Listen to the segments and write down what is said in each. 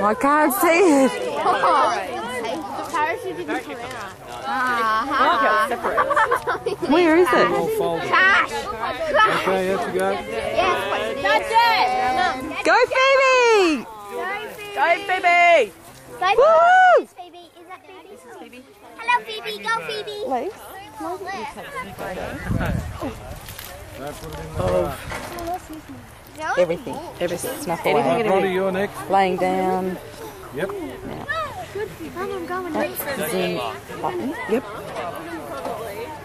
I can't see it. Parachute didn't come out. Where is it? Cash. Okay, you have to go. Yes, that's it. Go, Phoebe! Go, Phoebe! Woo! Phoebe, is that Phoebe? This is Phoebe. Hello, Phoebe. Go, Phoebe. Leave. Everything. Snuff away. Bronny, you're next. Laying down. Yep. Now. Mum, I'm going. Zoom button. Yep.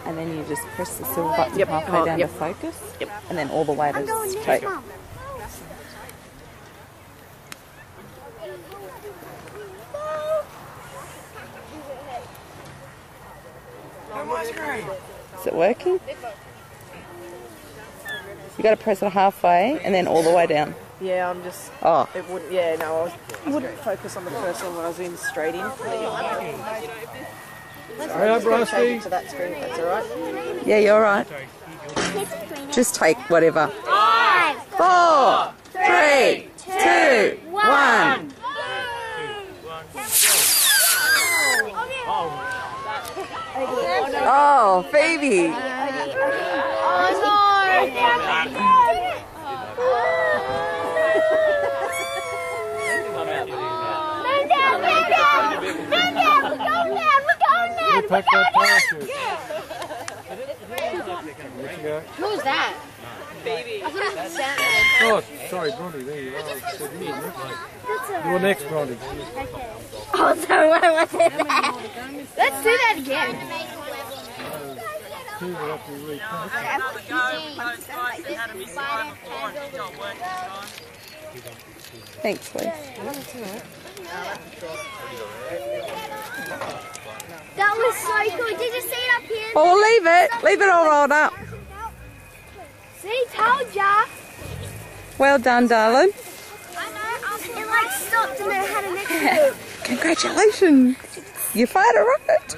And then you just press the silver button halfway down to focus. Yep. And then all the way to straight. Is it working? You got to press it halfway and then all the way down. Yeah, I'm just... Oh. It wouldn't... Yeah, no, I wouldn't focus on the first one when I was in straight in. Hurry up, Rusty. To that screen, if that's alright. Yeah, you're right. Just take whatever. 5, 4, 3, 2, 1. Oh, Phoebe. Take that parachute. Who's that? Baby. Oh, sorry, Bronny. There you are. You're next, Bronny. Oh, sorry, what was it? Let's do that again. Thanks, Liz. That was so cool. Did you see it up here? Oh, leave it. Leave it all rolled up. See, told ya. Well done, darling. It like stopped and then it had an extra. Congratulations. You fired a rocket.